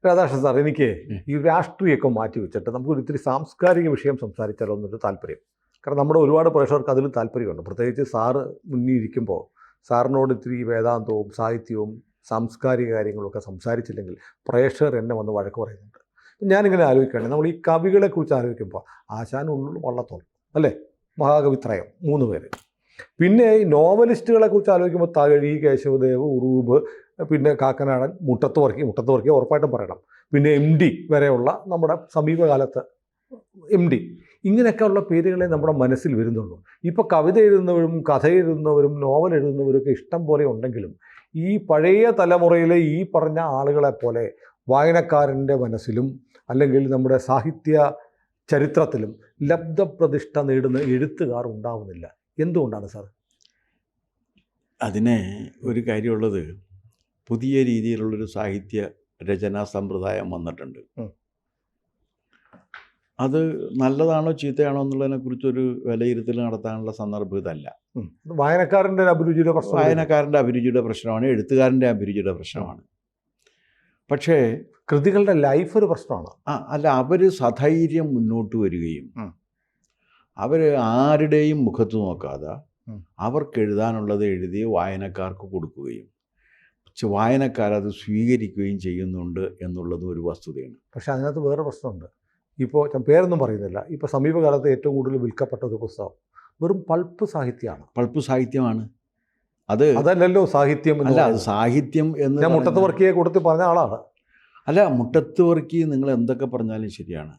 Radhakrishnan sir, എനിക്ക് ഈ രാഷ്ട്രീയമൊക്കെ മാറ്റി വെച്ചിട്ട് നമുക്കൊരു ഇത്തിരി സാംസ്കാരിക വിഷയം സംസാരിച്ചാലോ എന്നൊരു താല്പര്യം. കാരണം നമ്മുടെ ഒരുപാട് പ്രേക്ഷകർക്ക് അതിലും താല്പര്യമുണ്ട്. പ്രത്യേകിച്ച് സാറ് മുന്നിരിക്കുമ്പോൾ സാറിനോട് ഇത്തിരി വേദാന്തവും സാഹിത്യവും സാംസ്കാരിക കാര്യങ്ങളൊക്കെ സംസാരിച്ചില്ലെങ്കിൽ പ്രേക്ഷകർ എന്നെ വന്ന് വഴക്ക് പറയുന്നുണ്ട്. ഞാനിങ്ങനെ ആലോചിക്കുകയാണ്, നമ്മൾ ഈ കവികളെക്കുറിച്ച് ആലോചിക്കുമ്പോൾ ആശാൻ, ഉള്ളൂർ, വള്ളത്തോൾ അല്ലേ, മഹാകവിത്രയം 3 പേര്. പിന്നെ ഈ നോവലിസ്റ്റുകളെ കുറിച്ച് ആലോചിക്കുമ്പോൾ തകഴി, കേശവദേവ്, ഉറൂബ്, പിന്നെ കാക്കനാടൻ, മുട്ടത്ത് വർക്കി ഉറപ്പായിട്ടും പറയണം. പിന്നെ MD വരെയുള്ള നമ്മുടെ സമീപകാലത്ത് MD, ഇങ്ങനെയൊക്കെയുള്ള പേരുകളെ നമ്മുടെ മനസ്സിൽ വരുന്നുള്ളൂ. ഇപ്പോൾ കവിത എഴുതുന്നവരും കഥ എഴുതുന്നവരും നോവൽ എഴുതുന്നവരൊക്കെ ഇഷ്ടം പോലെ ഉണ്ടെങ്കിലും ഈ പഴയ തലമുറയിലെ ഈ പറഞ്ഞ ആളുകളെപ്പോലെ വായനക്കാരൻ്റെ മനസ്സിലും അല്ലെങ്കിൽ നമ്മുടെ സാഹിത്യ ചരിത്രത്തിലും ലബ്ധപ്രതിഷ്ഠ നേടുന്ന എഴുത്തുകാർ ഉണ്ടാവുന്നില്ല. എന്തുകൊണ്ടാണ് സാർ? അതിന് ഒരു കാര്യമുള്ളത്, പുതിയ രീതിയിലുള്ളൊരു സാഹിത്യ രചനാ സമ്പ്രദായം വന്നിട്ടുണ്ട്. അത് നല്ലതാണോ ചീത്തയാണോ എന്നുള്ളതിനെക്കുറിച്ചൊരു വിലയിരുത്തൽ നടത്താനുള്ള സന്ദർഭം ഇതല്ല. വായനക്കാരൻ്റെ അഭിരുചിയുടെ പ്രശ്നം, വായനക്കാരൻ്റെ അഭിരുചിയുടെ പ്രശ്നമാണ്, എഴുത്തുകാരൻ്റെ അഭിരുചിയുടെ പ്രശ്നമാണ്. പക്ഷേ കൃതികളുടെ ലൈഫ് ഒരു പ്രശ്നമാണ്. അല്ല, അവർ സധൈര്യം മുന്നോട്ട് വരികയും അവർ ആരുടെയും മുഖത്ത് നോക്കാതെ അവർക്ക് എഴുതാനുള്ളത് എഴുതി വായനക്കാർക്ക് കൊടുക്കുകയും വായനക്കാരത് സ്വീകരിക്കുകയും ചെയ്യുന്നുണ്ട് എന്നുള്ളതും ഒരു വസ്തുതയാണ്. പക്ഷെ അതിനകത്ത് വേറെ പ്രശ്നമുണ്ട്. ഇപ്പോൾ ഞാൻ പേരൊന്നും പറയുന്നില്ല, ഇപ്പോൾ സമീപകാലത്ത് ഏറ്റവും കൂടുതൽ വിൽക്കപ്പെട്ട ഒരു പുസ്തകം വെറും പൾപ്പ് സാഹിത്യമാണ്. പൾപ്പ് സാഹിത്യമാണ്. അതല്ലല്ലോ സാഹിത്യം. അല്ല, അത് സാഹിത്യം എന്ന് ഞാൻ മുട്ടത്ത് വർക്കിയെ കൊടുത്ത് പറഞ്ഞ ആളാണ്. അല്ല, മുട്ടത്ത് വർക്കി നിങ്ങൾ എന്തൊക്കെ പറഞ്ഞാലും ശരിയാണ്.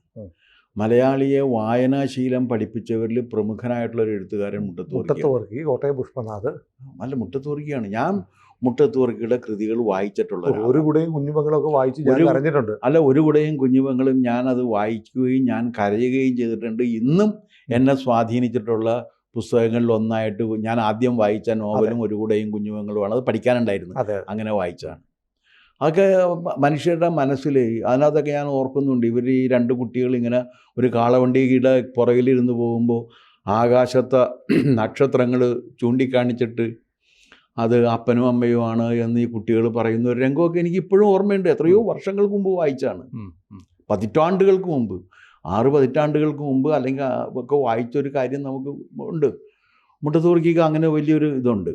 മലയാളിയെ വായനാശീലം പഠിപ്പിച്ചവരിൽ പ്രമുഖനായിട്ടുള്ളൊരു എഴുത്തുകാരൻ മുട്ടത്ത് വർക്കി, കോട്ടയം പുഷ്പനാഥ്. അല്ല, മുട്ടത്ത് വർക്കിയാണ്. ഞാൻ മുട്ടത്ത് വർക്കിയുടെ കൃതികൾ വായിച്ചിട്ടുള്ളത്. ഒരു കുടയും കുഞ്ഞുമകളൊക്കെ വായിച്ച് ഞാൻ കരഞ്ഞിട്ടുണ്ട്. അല്ല, ഒരു കുടയും കുഞ്ഞുമകളും ഞാനത് വായിക്കുകയും ഞാൻ കരയുകയും ചെയ്തിട്ടുണ്ട്. ഇന്നും എന്നെ സ്വാധീനിച്ചിട്ടുള്ള പുസ്തകങ്ങളിൽ ഒന്നായിട്ട് ഞാൻ ആദ്യം വായിച്ച നോവലും ഒരു കുടയും കുഞ്ഞുമങ്ങളുമാണ്. അത് പഠിക്കാനുണ്ടായിരുന്നു, അങ്ങനെ വായിച്ചതാണ്. അതൊക്കെ മനുഷ്യരുടെ മനസ്സിൽ അതിനകത്തൊക്കെ ഞാൻ ഓർക്കുന്നുണ്ട്. ഇവർ ഈ 2 കുട്ടികൾ ഇങ്ങനെ ഒരു കാളവണ്ടിയുടെ പുറകിലിരുന്ന് പോകുമ്പോൾ ആകാശത്തെ നക്ഷത്രങ്ങൾ ചൂണ്ടിക്കാണിച്ചിട്ട് അത് അപ്പനും അമ്മയുമാണ് എന്ന് ഈ കുട്ടികൾ പറയുന്ന ഒരു രംഗമൊക്കെ എനിക്ക് ഇപ്പോഴും ഓർമ്മയുണ്ട്. എത്രയോ വർഷങ്ങൾക്ക് മുമ്പ് വായിച്ചാണ്, പതിറ്റാണ്ടുകൾക്ക് മുമ്പ്, 6 പതിറ്റാണ്ടുകൾക്ക് മുമ്പ് അല്ലെങ്കിൽ ഒക്കെ വായിച്ചൊരു കാര്യം നമുക്ക് ഉണ്ട്. മുട്ടത്ത് വർക്കിക്ക് അങ്ങനെ വലിയൊരു ഇതുണ്ട്.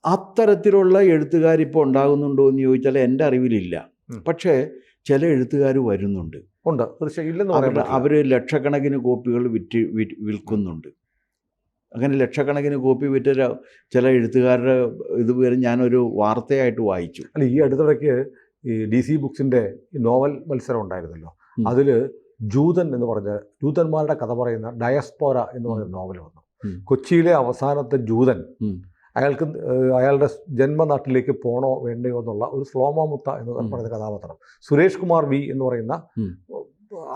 അത്തരത്തിലുള്ള എഴുത്തുകാരിപ്പോൾ ഉണ്ടാകുന്നുണ്ടോ എന്ന് ചോദിച്ചാൽ എൻ്റെ അറിവിലില്ല. പക്ഷേ ചില എഴുത്തുകാർ വരുന്നുണ്ട്. അവർ ലക്ഷക്കണക്കിന് കോപ്പികൾ വിൽക്കുന്നുണ്ട്. അങ്ങനെ ലക്ഷക്കണക്കിന് കോപ്പി വിറ്റ ചില എഴുത്തുകാരുടെ ഇതുവരെ ഞാനൊരു വാർത്തയായിട്ട് വായിച്ചു. അല്ല, ഈ അടുത്തിടയ്ക്ക് ഈ DC ബുക്സിൻ്റെ നോവൽ മത്സരം ഉണ്ടായിരുന്നല്ലോ. അതിൽ ജൂതൻ എന്ന് പറഞ്ഞ ജൂതന്മാരുടെ കഥ പറയുന്ന ഡയസ്പോര എന്ന് പറയുന്ന നോവൽ വന്നു. കൊച്ചിയിലെ അവസാനത്തെ ജൂതൻ അയാളുടെ ജന്മനാട്ടിലേക്ക് പോണോ വേണ്ടയോ എന്നുള്ള ഒരു ശ്ലോമമുത്ത എന്ന് പറയുന്ന കഥാപാത്രം. സുരേഷ് കുമാർ V എന്ന് പറയുന്ന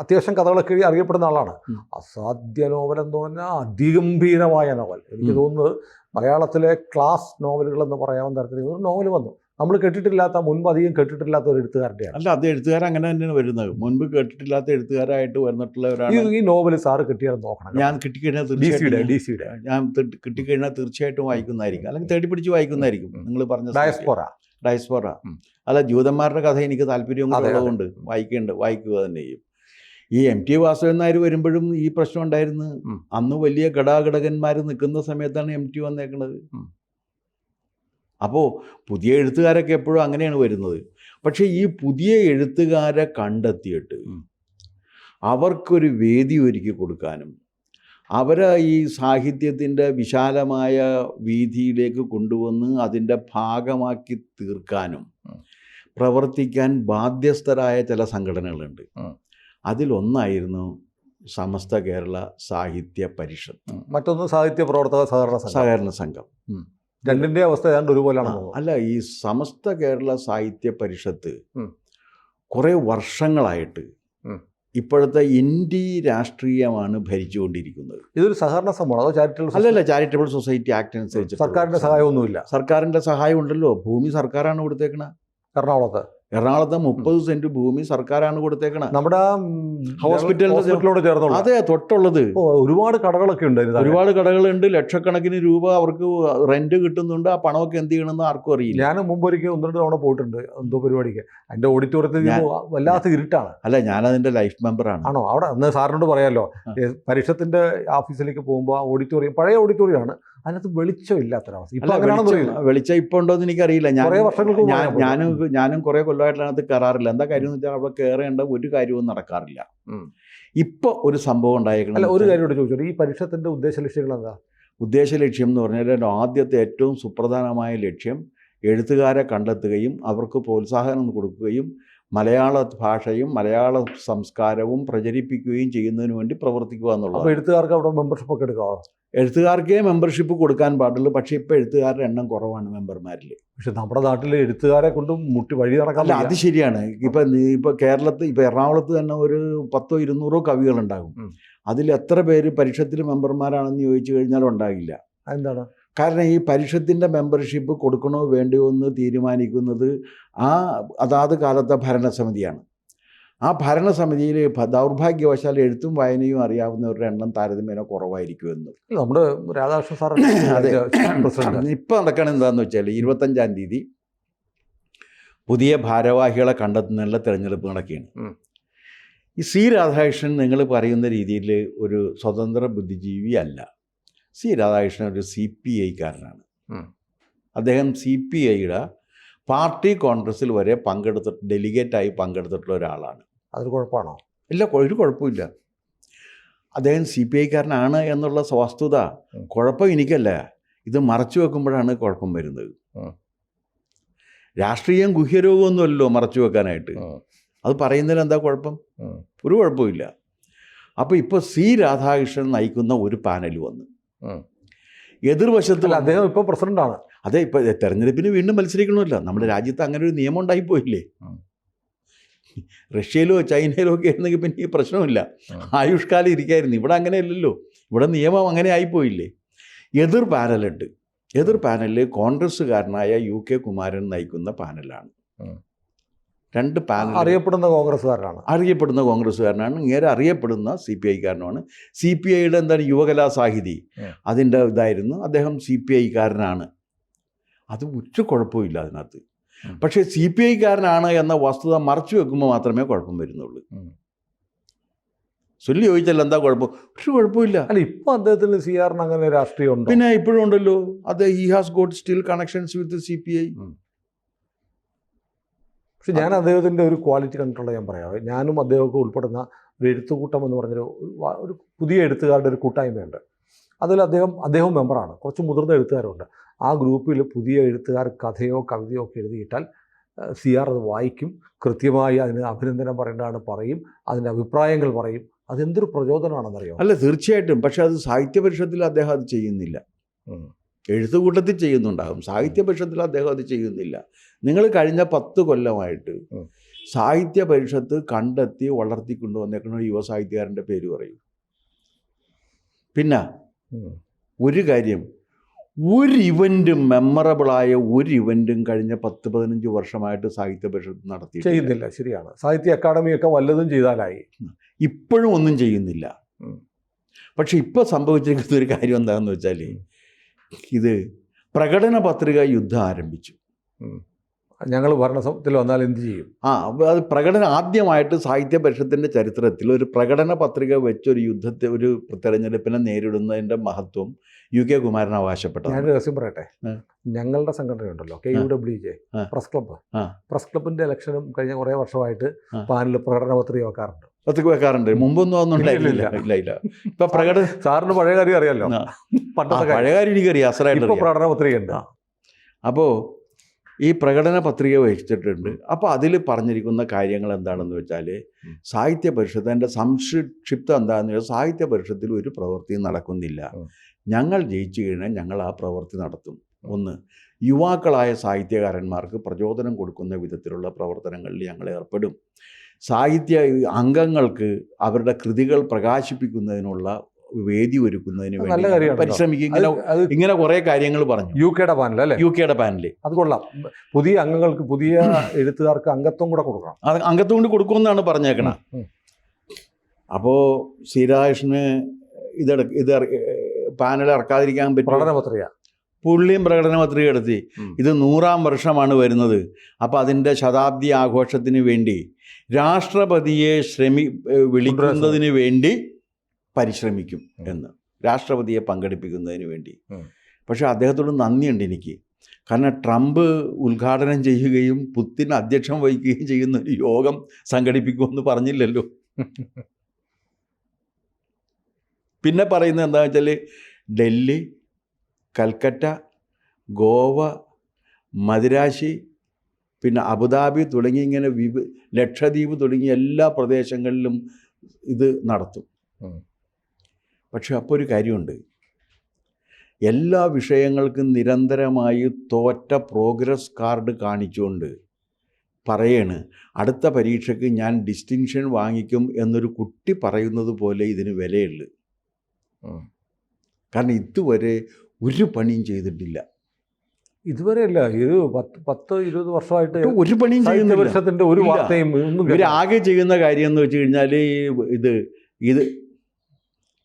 അത്യാവശ്യം കഥകളൊക്കെ അറിയപ്പെടുന്ന ആളാണ്. അസാധ്യ നോവൽ എന്ന് പറഞ്ഞാൽ അതിഗംഭീരമായ നോവൽ. എനിക്ക് തോന്നുന്നത് മലയാളത്തിലെ ക്ലാസ് നോവലുകൾ എന്ന് പറയാവുന്ന തരത്തിൽ ഒരു നോവൽ വന്നു. നമ്മൾ കേട്ടിട്ടില്ലാത്ത, മുൻപ് അധികം കേട്ടിട്ടില്ലാത്ത ഒരു എഴുത്തുകാരുടെയാണ്. അല്ല, അത് എഴുത്തുകാരൻ അങ്ങനെ തന്നെയാണ് വരുന്നത്. മുൻപ് കേട്ടിട്ടില്ലാത്ത എഴുത്തുകാരായിട്ട് വന്നിട്ടുള്ളവരാണ്. ഈ നോവൽ സാറ് കിട്ടിയാൽ നോക്കണം. ഞാൻ കിട്ടിക്കഴിഞ്ഞാൽ തീർച്ചയായിട്ടും ഞാൻ കിട്ടിക്കഴിഞ്ഞാൽ തീർച്ചയായിട്ടും വായിക്കുന്നതായിരിക്കും, അല്ലെങ്കിൽ തേടി പിടിച്ച് വായിക്കുന്നതായിരിക്കും. നിങ്ങൾ പറഞ്ഞ ഡയസ്പോറ. അല്ല, ജൂതന്മാരുടെ കഥ എനിക്ക് താല്പര്യം ഉള്ളതുകൊണ്ട് വായിക്കുക തന്നെ ചെയ്യും. ഈ MT വാസുദേവൻ നായർ വരുമ്പോഴും ഈ പ്രശ്നം ഉണ്ടായിരുന്നു. അന്ന് വലിയ ഘടാഘടകന്മാർ നിൽക്കുന്ന സമയത്താണ് MT വന്നേക്കുന്നത്. അപ്പോൾ പുതിയ എഴുത്തുകാരൊക്കെ എപ്പോഴും അങ്ങനെയാണ് വരുന്നത്. പക്ഷേ ഈ പുതിയ എഴുത്തുകാരെ കണ്ടെത്തിയിട്ട് അവർക്കൊരു വേദി ഒരുക്കി കൊടുക്കാനും അവരെ ഈ സാഹിത്യത്തിൻ്റെ വിശാലമായ വീതിയിലേക്ക് കൊണ്ടുവന്ന് അതിൻ്റെ ഭാഗമാക്കി തീർക്കാനും പ്രവർത്തിക്കാൻ ബാധ്യസ്ഥരായ ചില സംഘടനകളുണ്ട്. അതിലൊന്നായിരുന്നു സമസ്ത കേരള സാഹിത്യ പരിഷത്ത്, മറ്റൊന്ന് സാഹിത്യ പ്രവർത്തക സഹകരണ സംഘം. രണ്ടിൻ്റെ അവസ്ഥ ഏതാണ്ട് ഒരുപോലെയാണ്. അല്ല, ഈ സമസ്ത കേരള സാഹിത്യ പരിഷത്ത് കുറേ വർഷങ്ങളായിട്ട് ഇപ്പോഴത്തെ ഇന്ത്യ രാഷ്ട്രീയമാണ് ഭരിച്ചുകൊണ്ടിരിക്കുന്നത്. ഇതൊരു സഹകരണ സംഘമാണ്, അതോ ചാരിറ്റബിൾ? അല്ലല്ല, ചാരിറ്റബിൾ സൊസൈറ്റി ആക്ട് അനുസരിച്ച് സർക്കാരിൻ്റെ സഹായമൊന്നുമില്ല. സർക്കാരിൻ്റെ സഹായം ഉണ്ടല്ലോ. ഭൂമി സർക്കാരാണ് കൊടുത്തേക്കണ. എറണാകുളത്തെ 30 സെന്റ് ഭൂമി സർക്കാരാണ് കൊടുത്തേക്കണത്. നമ്മുടെ ഹോസ്പിറ്റലിനോട് ചേർന്നുള്ള. അതെ, തൊട്ടുള്ളത്. ഒരുപാട് കടകളൊക്കെ ഉണ്ട്, ഒരുപാട് കടകളുണ്ട്. ലക്ഷക്കണക്കിന് രൂപ അവർക്ക് റെന്റ് കിട്ടുന്നുണ്ട്. ആ പണമൊക്കെ എന്ത് ചെയ്യണമെന്ന് ആർക്കും അറിയില്ല. ഞാൻ മുമ്പ് ഒരിക്കൽ 1-2 തവണ പോയിട്ടുണ്ട് എന്തോ പരിപാടിക്ക്. അതിന്റെ ഓഡിറ്റോറിയത്തിൽ വല്ലാത്ത ഇരുട്ടാണ്. അല്ല, ഞാനതിന്റെ ലൈഫ് മെമ്പറാണ്. ആണോ? അവിടെ അന്ന് സാറിനോട് പറയാമല്ലോ, പരിഷത്തിന്റെ ഓഫീസിലേക്ക് പോകുമ്പോൾ ആ ഓഡിറ്റോറിയം പഴയ ഓഡിറ്റോറിയമാണ്, അതിനകത്ത് വെളിച്ചം ഇല്ലാത്തൊരവസ്ഥ. ഇപ്പൊ വെളിച്ചം ഇപ്പൊ ഉണ്ടോന്ന് എനിക്കറിയില്ല. ഞാനും കുറെ കൊല്ലമായിട്ട് അതിനകത്ത് കയറാറില്ല. എന്താ കാര്യം എന്ന് വെച്ചാൽ അവിടെ കയറേണ്ട ഒരു കാര്യവും നടക്കാറില്ല. ഇപ്പൊ ഒരു സംഭവം ഉണ്ടായേക്കണം. ഒരു കാര്യം കൂടെ ചോദിച്ചോളൂ, ഈ പരിഷത്തിന്റെ ഉദ്ദേശ ലക്ഷ്യങ്ങൾ എന്താ? ഉദ്ദേശ ലക്ഷ്യം എന്ന് പറഞ്ഞാൽ ആദ്യത്തെ ഏറ്റവും സുപ്രധാനമായ ലക്ഷ്യം എഴുത്തുകാരെ കണ്ടെത്തുകയും അവർക്ക് പ്രോത്സാഹനം കൊടുക്കുകയും മലയാള ഭാഷയും മലയാള സംസ്കാരവും പ്രചരിപ്പിക്കുകയും ചെയ്യുന്നതിന് വേണ്ടി പ്രവർത്തിക്കുക എന്നുള്ളത്. എഴുത്തുകാർക്ക് അവിടെ മെമ്പർഷിപ്പ് ഒക്കെ എടുക്കാമോ? എഴുത്തുകാർക്കേ മെമ്പർഷിപ്പ് കൊടുക്കാൻ പാടുള്ളൂ. പക്ഷേ ഇപ്പോൾ എഴുത്തുകാരുടെ എണ്ണം കുറവാണ് മെമ്പർമാരിൽ. പക്ഷെ നമ്മുടെ നാട്ടിൽ എഴുത്തുകാരെ കൊണ്ടും മുട്ടി വഴി നടക്കാൻ. അല്ല, അത് ശരിയാണ്. ഇപ്പോൾ കേരളത്തിൽ, ഇപ്പോൾ എറണാകുളത്ത് തന്നെ ഒരു 100-200 കവികളുണ്ടാകും. അതിൽ എത്ര പേര് പരിഷത്തിൽ മെമ്പർമാരാണെന്ന് ചോദിച്ചു കഴിഞ്ഞാൽ ഉണ്ടാകില്ല. എന്താണ് കാരണം ഈ പരിഷത്തിൻ്റെ മെമ്പർഷിപ്പ് കൊടുക്കണോ വേണ്ടയോ എന്ന് തീരുമാനിക്കുന്നത് അതാത് കാലത്തെ ഭരണസമിതിയാണ്. ആ ഭരണസമിതിയിൽ ദൗർഭാഗ്യവശാൽ എഴുത്തും വായനയും അറിയാവുന്നവരുടെ എണ്ണം താരതമ്യേന കുറവായിരിക്കുമെന്ന്. നമ്മുടെ രാധാകൃഷ്ണൻ സാർ അതെ. ഇപ്പം നടക്കണം എന്താണെന്ന് വെച്ചാൽ 25-ാം തീയതി പുതിയ ഭാരവാഹികളെ കണ്ടെത്തുന്നതിനുള്ള തിരഞ്ഞെടുപ്പ് നടക്കുകയാണ്. ഈ സി രാധാകൃഷ്ണൻ നിങ്ങൾ പറയുന്ന രീതിയിൽ ഒരു സ്വതന്ത്ര ബുദ്ധിജീവി അല്ല. സി രാധാകൃഷ്ണൻ ഒരു CPI-കാരനാണ്. അദ്ദേഹം CPI-യുടെ പാർട്ടി കോൺഗ്രസ്സിൽ വരെ ഡെലിഗേറ്റായി പങ്കെടുത്തിട്ടുള്ള ഒരാളാണ്. അതൊരു കുഴപ്പമാണോ? ഇല്ല, ഒരു കുഴപ്പമില്ല. അദ്ദേഹം CPI-കാരനാണ് എന്നുള്ള വസ്തുത കുഴപ്പം എനിക്കല്ല. ഇത് മറച്ചു വെക്കുമ്പോഴാണ് കുഴപ്പം വരുന്നത്. രാഷ്ട്രീയം ഗുഹ്യരോഗമൊന്നുമല്ലോ മറച്ചു വെക്കാനായിട്ട്. അത് പറയുന്നതിൽ എന്താ കുഴപ്പം? ഒരു കുഴപ്പമില്ല. അപ്പോൾ ഇപ്പോൾ സി രാധാകൃഷ്ണൻ നയിക്കുന്ന ഒരു പാനൽ വന്നു. എതിർവശത്ത് അദ്ദേഹം ഇപ്പോൾ പ്രസിഡന്റാണ്. അതെ, ഇപ്പോൾ തെരഞ്ഞെടുപ്പിന് വീണ്ടും മത്സരിക്കണമല്ലോ. നമ്മുടെ രാജ്യത്ത് അങ്ങനെ ഒരു നിയമം ഉണ്ടായിപ്പോയില്ലേ? റഷ്യയിലോ ചൈനയിലോ ഒക്കെ ആയിരുന്നെങ്കിൽ പിന്നെ ഈ പ്രശ്നമില്ല, ആയുഷ്കാലം ഇരിക്കായിരുന്നു. ഇവിടെ അങ്ങനെയല്ലല്ലോ. ഇവിടെ നിയമം അങ്ങനെ ആയിപ്പോയില്ലേ? എതിർ പാനലുണ്ട്. എതിർ പാനലിൽ കോൺഗ്രസ്സുകാരനായ UK കുമാരൻ നയിക്കുന്ന പാനലാണ്. 2 പാനൽ അറിയപ്പെടുന്ന കോൺഗ്രസ്സുകാരനാണ്. ഇങ്ങനെ അറിയപ്പെടുന്ന CPI-കാരനുമാണ്. CPI-യുടെ എന്താണ് യുവകലാ സാഹിതി, അതിൻ്റെ ഇതായിരുന്നു. അദ്ദേഹം CPI-കാരനാണ്. അത് ഒരു കുഴപ്പമില്ല അതിനകത്ത്. പക്ഷേ CPI-കാരനാണ് എന്ന വസ്തുത മറച്ചു വെക്കുമ്പോൾ മാത്രമേ കുഴപ്പം വരുന്നുള്ളൂ. ചൊല്ലി ചോദിച്ചാൽ എന്താ കുഴപ്പം? ഒരു കുഴപ്പമില്ല. അല്ല, ഇപ്പോൾ അദ്ദേഹത്തിന് CR-ന് അങ്ങനെ രാഷ്ട്രീയം ഉണ്ട്. പിന്നെ ഇപ്പോഴും ഉണ്ടല്ലോ. അത് he has got still connections with CPI. പക്ഷെ ഞാൻ അദ്ദേഹത്തിൻ്റെ ഒരു ക്വാളിറ്റി കണ്ടിട്ടുള്ള ഞാൻ പറയാം. ഞാനും അദ്ദേഹമൊക്കെ ഉൾപ്പെടുന്ന ഒരു എഴുത്തുകൂട്ടം എന്ന് പറഞ്ഞൊരു പുതിയ എഴുത്തുകാരുടെ ഒരു കൂട്ടായ്മയുണ്ട്. അതിൽ അദ്ദേഹം മെമ്പറാണ്. കുറച്ച് മുതിർന്ന എഴുത്തുകാരുണ്ട്. ആ ഗ്രൂപ്പിൽ പുതിയ എഴുത്തുകാർ കഥയോ കവിതയോ ഒക്കെ എഴുതിയിട്ടാൽ CR അത് വായിക്കും, കൃത്യമായി അതിന് അഭിനന്ദനം പറയേണ്ടതാണ് പറയും, അതിൻ്റെ അഭിപ്രായങ്ങൾ പറയും. അതെന്തൊരു പ്രചോദനമാണെന്നറിയോ? അല്ല, തീർച്ചയായിട്ടും. പക്ഷെ അത് സാഹിത്യ പരിഷത്തിൽ അദ്ദേഹം അത് ചെയ്യുന്നില്ല. എഴുത്തുകൂട്ടത്തിൽ ചെയ്യുന്നുണ്ടാകും, സാഹിത്യ പരിഷത്തിൽ അദ്ദേഹം അത് ചെയ്യുന്നില്ല. നിങ്ങൾ കഴിഞ്ഞ 10 കൊല്ലമായിട്ട് സാഹിത്യ പരിഷത്ത് കണ്ടെത്തി വളർത്തിക്കൊണ്ടുവന്നേക്കുന്ന ഒരു യുവ സാഹിത്യകാരൻ്റെ പേര് പറയൂ. പിന്നെ ഒരു കാര്യം, ഒരു ഇവൻറ്റും മെമ്മറബിളായ ഒരു ഇവൻറ്റും കഴിഞ്ഞ 10-15 വർഷമായിട്ട് സാഹിത്യ പരിഷത്ത് നടത്തി ചെയ്യുന്നില്ല. ശരിയാണ്. സാഹിത്യ അക്കാദമിയൊക്കെ വല്ലതും ചെയ്താലായി. ഇപ്പോഴും ഒന്നും ചെയ്യുന്നില്ല. പക്ഷെ ഇപ്പോൾ സംഭവിച്ചിരിക്കുന്ന ഒരു കാര്യം എന്താണെന്ന് വെച്ചാൽ, ഇത് പ്രകടന പത്രിക യുദ്ധം ആരംഭിച്ചു. ഞങ്ങൾ ഭരണത്തിൽ വന്നാൽ എന്ത് ചെയ്യും? അത് ആദ്യമായിട്ട് സാഹിത്യ പരിഷത്തിൻ്റെ ചരിത്രത്തിൽ ഒരു പ്രകടന പത്രിക വെച്ചൊരു ഒരു തെരഞ്ഞെടുപ്പിനെ നേരിടുന്നതിൻ്റെ മഹത്വം UK കുമാരൻ അവകാശപ്പെട്ടത്. ഞാൻ രഹസ്യം പറയട്ടെ, ഞങ്ങളുടെ സംഘടനയുണ്ടല്ലോ KUWJ പ്രസ് ക്ലബിൻ്റെ ഇലക്ഷനും കഴിഞ്ഞ കുറേ വർഷമായിട്ട് പാനൽ പ്രകടന പത്രിക വെക്കാറുണ്ട്. മുമ്പൊന്നും ഒന്നും ഉണ്ടായില്ല. ഇപ്പൊ സാറിന് പഴയ കാര്യം അറിയാമല്ലോ. പഴയ കാര്യം എനിക്കറിയാം. അസറായിട്ട് പ്രകടന പത്രിക ഉണ്ട്. അപ്പോൾ ഈ പ്രകടന പത്രിക വെച്ചിട്ടുണ്ട്. അപ്പോൾ അതിൽ പറഞ്ഞിരിക്കുന്ന കാര്യങ്ങൾ എന്താണെന്ന് വെച്ചാൽ, സാഹിത്യ പരിഷത്ത്, എൻ്റെ സംക്ഷിപ്തം എന്താണെന്ന് വെച്ചാൽ, സാഹിത്യ പരിഷത്തിൽ ഒരു പ്രവൃത്തിയും നടക്കുന്നില്ല. ഞങ്ങൾ ജയിച്ചു കഴിഞ്ഞാൽ ഞങ്ങൾ ആ പ്രവൃത്തി നടത്തും. 1, യുവാക്കളായ സാഹിത്യകാരന്മാർക്ക് പ്രചോദനം കൊടുക്കുന്ന വിധത്തിലുള്ള പ്രവർത്തനങ്ങളിൽ ഞങ്ങൾ ഏർപ്പെടും. സാഹിത്യ അംഗങ്ങൾക്ക് അവരുടെ കൃതികൾ പ്രകാശിപ്പിക്കുന്നതിനുള്ള വേദി ഒരുക്കുന്നതിന് അത് നല്ല വേണ്ടി കാര്യമാണ് പരിശ്രമിക്കും. അത് ഇങ്ങനെ കുറേ കാര്യങ്ങൾ പറഞ്ഞു. UK പാനൽ അല്ലേ? UK പാനൽ അത് കൊള്ളാം. പുതിയ അംഗങ്ങൾക്ക്, പുതിയ എഴുത്തുകാർക്ക് അംഗത്വം കൂടെ കൊടുക്കണം. അത് അംഗത്വം കൊണ്ട് കൊടുക്കുമെന്നാണ് പറഞ്ഞേക്കണം. അപ്പോൾ ശ്രീരാകൃഷ്ണന് ഇത് പാനൽ ഇറക്കാതിരിക്കാൻ പറ്റും. പ്രകടനപത്രിക പുള്ളിയും പ്രകടനപത്രിക എടുത്തി. ഇത് 100ാം വർഷമാണ് വരുന്നത്. അപ്പോൾ അതിൻ്റെ ശതാബ്ദി ആഘോഷത്തിന് വേണ്ടി രാഷ്ട്രപതിയെ വിളിക്കുന്നതിന് വേണ്ടി പരിശ്രമിക്കും എന്ന്, രാഷ്ട്രപതിയെ പങ്കെടുപ്പിക്കുന്നതിന് വേണ്ടി. പക്ഷേ അദ്ദേഹത്തോട് നന്ദിയുണ്ട് എനിക്ക്. കാരണം ട്രംപ് ഉദ്ഘാടനം ചെയ്യുകയും പുതിൻ അധ്യക്ഷം വഹിക്കുകയും ചെയ്യുന്ന ഒരു യോഗം സംഘടിപ്പിക്കുമെന്ന് പറഞ്ഞില്ലല്ലോ. പിന്നെ പറയുന്നത് എന്താണെന്ന് വെച്ചാൽ ഡൽഹി, കൽക്കട്ട, ഗോവ, മദിരാശി, പിന്നെ അബുദാബി തുടങ്ങി ഇങ്ങനെ ലക്ഷദ്വീപ് തുടങ്ങിയ എല്ലാ പ്രദേശങ്ങളിലും ഇത് നടത്തും. പക്ഷെ അപ്പോൾ ഒരു കാര്യമുണ്ട്, എല്ലാ വിഷയങ്ങൾക്കും നിരന്തരമായി തോറ്റ പ്രോഗ്രസ് കാർഡ് കാണിച്ചുകൊണ്ട് പറയാണ് അടുത്ത പരീക്ഷയ്ക്ക് ഞാൻ ഡിസ്റ്റിങ്ഷൻ വാങ്ങിക്കും എന്നൊരു കുട്ടി പറയുന്നത് പോലെ ഇതിന് വിലയുള്ളു. കാരണം ഇതുവരെ ഒരു പണിയും ചെയ്തിട്ടില്ല. ഇതുവരെയല്ല, ഇത് 10-20 വർഷമായിട്ട് ഒരു പണിയും ചെയ്യുന്ന ഒരു വാർത്തയും ഇവരാകെ ചെയ്യുന്ന കാര്യം എന്ന് വെച്ച് കഴിഞ്ഞാൽ ഇത്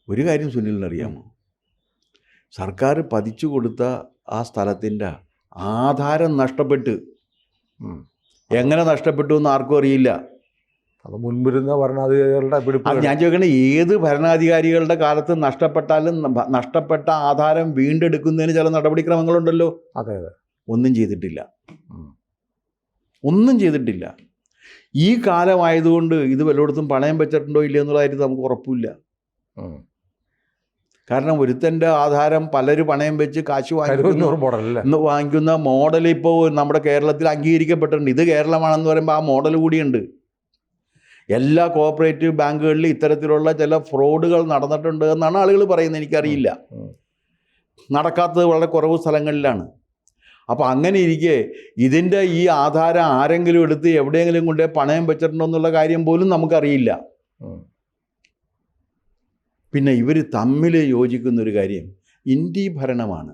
ഒരു കാര്യം സുനിലിനറിയാമോ? സർക്കാർ പതിച്ചു കൊടുത്ത ആ സ്ഥലത്തിൻ്റെ ആധാരം നഷ്ടപ്പെട്ട്, എങ്ങനെ നഷ്ടപ്പെട്ടു എന്ന് ആർക്കും അറിയില്ല. അത് മുൻപിരുന്ന ഭരണാധികാരികളുടെ അത് ഞാൻ ചോദിക്കണേ, ഏത് ഭരണാധികാരികളുടെ കാലത്ത് നഷ്ടപ്പെട്ടാലും നഷ്ടപ്പെട്ട ആധാരം വീണ്ടെടുക്കുന്നതിന് ചില നടപടിക്രമങ്ങളുണ്ടല്ലോ. അതെ അതെ. ഒന്നും ചെയ്തിട്ടില്ല, ഒന്നും ചെയ്തിട്ടില്ല. ഈ കാലമായതുകൊണ്ട് ഇത് വല്ലയിടത്തും പണയം വെച്ചിട്ടുണ്ടോ ഇല്ലയോ എന്നുള്ള കാര്യത്തിൽ നമുക്ക് ഉറപ്പില്ല. കാരണം ഒരുത്തൻ്റെ ആധാരം പലരും പണയം വെച്ച് കാശ് വാങ്ങിക്കുന്ന മോഡൽ ഇപ്പോൾ നമ്മുടെ കേരളത്തിൽ അംഗീകരിക്കപ്പെട്ടിട്ടുണ്ട്. ഇത് കേരളമാണെന്ന് പറയുമ്പോൾ ആ മോഡൽ കൂടിയുണ്ട്. എല്ലാ കോഓപ്പറേറ്റീവ് ബാങ്കുകളിലും ഇത്തരത്തിലുള്ള ചില ഫ്രോഡുകൾ നടന്നിട്ടുണ്ട് എന്നാണ് ആളുകൾ പറയുന്നത്. എനിക്കറിയില്ല, നടക്കാത്തത് വളരെ കുറവ് സ്ഥലങ്ങളിലാണ്. അപ്പോൾ അങ്ങനെ ഇരിക്കെ ഇതിൻ്റെ ഈ ആധാരം ആരെങ്കിലും എടുത്ത് എവിടെയെങ്കിലും കൊണ്ട് പണയം വെച്ചിട്ടുണ്ടോ എന്നുള്ള കാര്യം പോലും നമുക്കറിയില്ല. പിന്നെ ഇവർ തമ്മിൽ യോജിക്കുന്നൊരു കാര്യം, ഇന്ത്യ ഭരണമാണ്.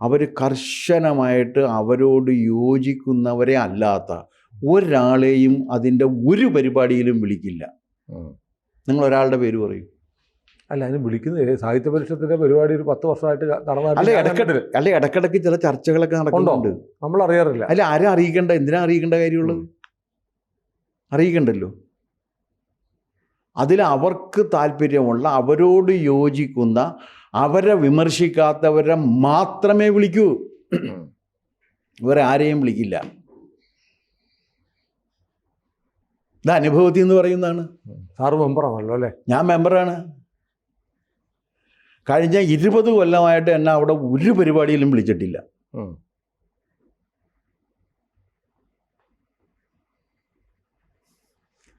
അവർ കർശനമായിട്ട് അവരോട് യോജിക്കുന്നവരെ അല്ലാത്ത ഒരാളെയും അതിൻ്റെ ഒരു പരിപാടിയിലും വിളിക്കില്ല. നിങ്ങൾ ഒരാളുടെ പേര് പറയൂ. അല്ല, അതിന് വിളിക്കുന്നത് സാഹിത്യ പരിഷത്തിന്റെ പരിപാടി ഒരു 10 വർഷമായിട്ട് അല്ല ഇടക്കിടക്ക് ചില ചർച്ചകളൊക്കെ നടക്കുന്നുണ്ട്, നമ്മൾ അറിയാറില്ല. അല്ല ആരും അറിയിക്കേണ്ട, എന്തിനാ അറിയിക്കേണ്ട കാര്യമുള്ളത്? അറിയിക്കണ്ടല്ലോ. അതിൽ അവർക്ക് താല്പര്യമുള്ള, അവരോട് യോജിക്കുന്ന, അവരെ വിമർശിക്കാത്തവരെ മാത്രമേ വിളിക്കൂ. ഇവരെ ആരെയും വിളിക്കില്ല. ഇത് അനുഭവത്തിൽ എന്ന് പറയുന്നതാണ്. സാറ് മെമ്പറാണല്ലോ അല്ലേ? ഞാൻ മെമ്പറാണ്. കഴിഞ്ഞ 20 കൊല്ലമായിട്ട് എന്നെ അവിടെ ഒരു പരിപാടിയിലും വിളിച്ചിട്ടില്ല.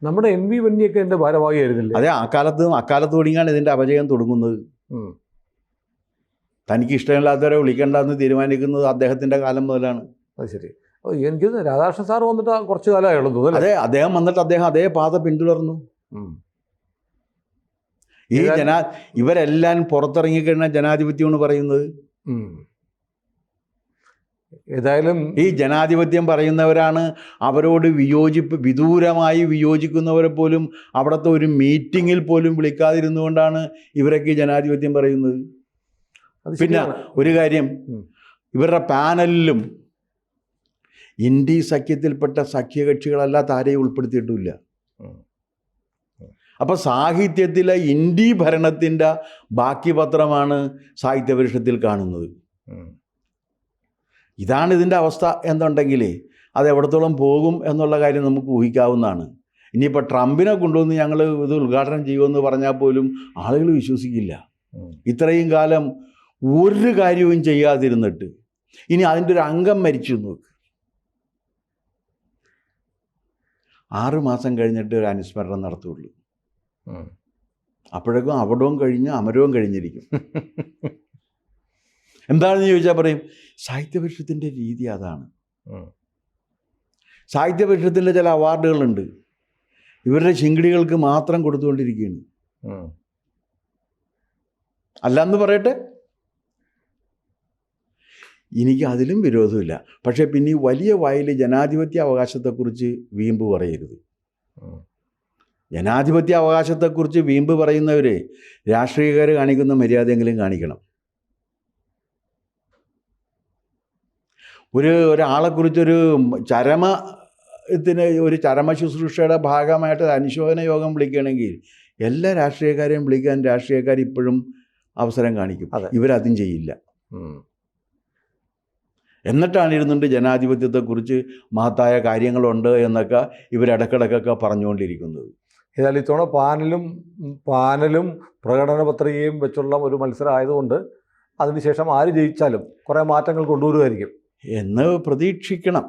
നമ്മുടെ MV വന്യൊക്കെ എൻ്റെ ഭാരവാഹിയായിരുന്നില്ലേ? അതെ, അക്കാലത്ത് തുടങ്ങിയാണ് ഇതിൻ്റെ അപജയം തുടങ്ങുന്നത്. തനിക്ക് ഇഷ്ടമില്ലാത്തവരെ വിളിക്കേണ്ടെന്ന് തീരുമാനിക്കുന്നത് അദ്ദേഹത്തിൻ്റെ കാലം മുതലാണ്. അത് ശരി. എനിക്ക് രാധാകൃഷ്ണൻ സാർ വന്നിട്ട് കുറച്ച് കാലമായുള്ളൂ തോന്നുന്നു. അതെ, അദ്ദേഹം വന്നിട്ട് അതേ പാത പിന്തുടർന്നു. ഈ ഇവരെല്ലാം പുറത്തിറങ്ങിക്കഴിഞ്ഞ ജനാധിപത്യം എന്ന് പറയുന്നത്. ഏതായാലും ഈ ജനാധിപത്യം പറയുന്നവരാണ് അവരോട് വിദൂരമായി വിയോജിക്കുന്നവരെ പോലും അവിടുത്തെ ഒരു മീറ്റിങ്ങിൽ പോലും വിളിക്കാതിരുന്നുകൊണ്ടാണ് ഇവരൊക്കെ ജനാധിപത്യം പറയുന്നത്. പിന്നെ ഒരു കാര്യം, ഇവരുടെ പാനലിലും ഇന്ത്യ സഖ്യത്തിൽപ്പെട്ട സഖ്യകക്ഷികളല്ലാത്ത ആരെയും ഉൾപ്പെടുത്തിയിട്ടുമില്ല. അപ്പോൾ സാഹിത്യത്തിലെ ഇന്ത്യ ഭരണത്തിൻ്റെ ബാക്കി പത്രമാണ് സാഹിത്യ പരിഷത്തിൽ കാണുന്നത്. ഇതാണ് ഇതിൻ്റെ അവസ്ഥ എന്നുണ്ടെങ്കിൽ അത് എവിടത്തോളം പോകും എന്നുള്ള കാര്യം നമുക്ക് ഊഹിക്കാവുന്നതാണ്. ഇനിയിപ്പോൾ ട്രംപിനെ കൊണ്ടുവന്ന് ഞങ്ങൾ ഇത് ഉദ്ഘാടനം ചെയ്യുമെന്ന് പറഞ്ഞാൽ പോലും ആളുകൾ വിശ്വസിക്കില്ല. ഇത്രയും കാലം ഒരു കാര്യവും ചെയ്യാതിരുന്നിട്ട് ഇനി അതിൻ്റെ ഒരു അംഗം മരിച്ചു നോക്ക്, 6 മാസം കഴിഞ്ഞിട്ട് ഒരു അനുസ്മരണം നടത്തുള്ളൂ. അപ്പോഴേക്കും അവിടവും കഴിഞ്ഞ് അമരവും കഴിഞ്ഞിരിക്കും. എന്താണെന്ന് ചോദിച്ചാൽ പറയും സാഹിത്യ പരിഷത്തിൻ്റെ രീതി അതാണ്. സാഹിത്യ പരിഷത്തിൻ്റെ ചില അവാർഡുകളുണ്ട്, ഇവരുടെ ശിങ്കിടികൾക്ക് മാത്രം കൊടുത്തുകൊണ്ടിരിക്കുകയാണ്. അല്ലാന്ന് പറയട്ടെ, എനിക്ക് അതിലും വിരോധമില്ല. പക്ഷേ പിന്നെ ഈ വലിയ വായിൽ ജനാധിപത്യ അവകാശത്തെക്കുറിച്ച് വീമ്പ് പറയരുത്. ജനാധിപത്യ അവകാശത്തെക്കുറിച്ച് വീമ്പ് പറയുന്നവർ രാഷ്ട്രീയക്കാർ കാണിക്കുന്ന മര്യാദയെങ്കിലും കാണിക്കണം. ഒരാളെക്കുറിച്ചൊരു ഒരു ചരമ ശുശ്രൂഷയുടെ ഭാഗമായിട്ട് അനുശോചന യോഗം വിളിക്കുകയാണെങ്കിൽ എല്ലാ രാഷ്ട്രീയക്കാരെയും വിളിക്കാൻ രാഷ്ട്രീയക്കാർ ഇപ്പോഴും അവസരം കാണിക്കും. ഇവരതും ചെയ്യില്ല. എന്നിട്ടാണ് ഇരുന്നുകൊണ്ട് ജനാധിപത്യത്തെക്കുറിച്ച് മഹത്തായ കാര്യങ്ങളുണ്ട് എന്നൊക്കെ ഇവരിടക്കിടക്കൊക്കെ പറഞ്ഞുകൊണ്ടിരിക്കുന്നത്. ഏതായാലും ഇത്തവണ പാനലും പ്രകടന പത്രികയും വെച്ചുള്ള ഒരു മത്സരം ആയതുകൊണ്ട് അതിനുശേഷം ആര് ജയിച്ചാലും കുറേ മാറ്റങ്ങൾ കൊണ്ടുവരുമായിരിക്കും എന്ന് പ്രതീക്ഷിക്കണം.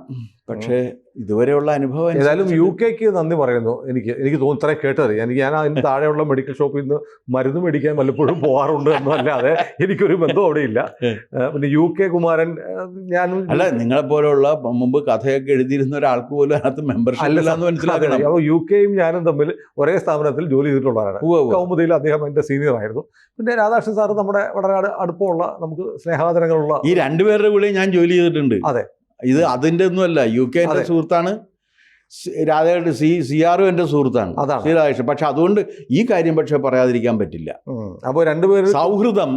പക്ഷേ ഇതുവരെയുള്ള അനുഭവം ഏതായാലും UK നന്ദി പറയുന്നു. എനിക്ക് തോന്നുന്നു ഇത്രയും കേട്ടറിയാം. ഞാൻ അതിന് താഴെയുള്ള മെഡിക്കൽ ഷോപ്പിൽ നിന്ന് മരുന്ന് മേടിക്കാൻ വല്ലപ്പോഴും പോകാറുണ്ട് എന്നല്ലാതെ എനിക്കൊരു ബന്ധം അവിടെ ഇല്ല. പിന്നെ UK കുമാരൻ അല്ല, നിങ്ങളെപ്പോലുള്ള മുമ്പ് കഥയൊക്കെ എഴുതിയിരുന്ന ഒരാൾക്ക് പോലും അതിനകത്ത് മെമ്പർഷിപ്പ് ഇല്ലാന്ന് മനസ്സിലാക്കണം. അപ്പോൾ UK ഞാനും തമ്മിൽ ഒരേ സ്ഥാപനത്തിൽ ജോലി ചെയ്തിട്ടുള്ളവരാണ്. കൗമുദിയിൽ അദ്ദേഹം എൻ്റെ സീനിയർ ആയിരുന്നു. പിന്നെ രാധാകൃഷ്ണൻ സാറ് നമ്മുടെ വളരെ അടുപ്പമുള്ള നമുക്ക് സ്നേഹാദരങ്ങളുള്ള ഈ രണ്ടുപേരുടെ കൂടെ ഞാൻ ജോലി ചെയ്തിട്ടുണ്ട്. അതെ, ഇത് അതിൻ്റെ ഒന്നുമല്ല. UK എൻ്റെ സുഹൃത്താണ്, രാധയുടെ CR എൻ്റെ സുഹൃത്താണ് ശ്രീരാധാകൃഷ്ണൻ. പക്ഷെ അതുകൊണ്ട് ഈ കാര്യം പക്ഷെ പറയാതിരിക്കാൻ പറ്റില്ല. അപ്പോൾ രണ്ടുപേരും സൗഹൃദം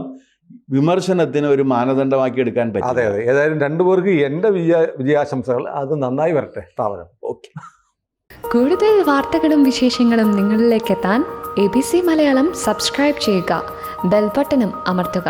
വിമർശനത്തിന് ഒരു മാനദണ്ഡമാക്കി എടുക്കാൻ പറ്റും. അതെ. ഏതായാലും രണ്ടുപേർക്ക് എൻ്റെ വിജയാശംസകൾ. അത് നന്നായി വരട്ടെ സ്ഥാപനം. ഓക്കെ. കൂടുതൽ വാർത്തകളും വിശേഷങ്ങളും നിങ്ങളിലേക്ക് എത്താൻ ABC മലയാളം സബ്സ്ക്രൈബ് ചെയ്യുക, ബെൽബട്ടനും അമർത്തുക.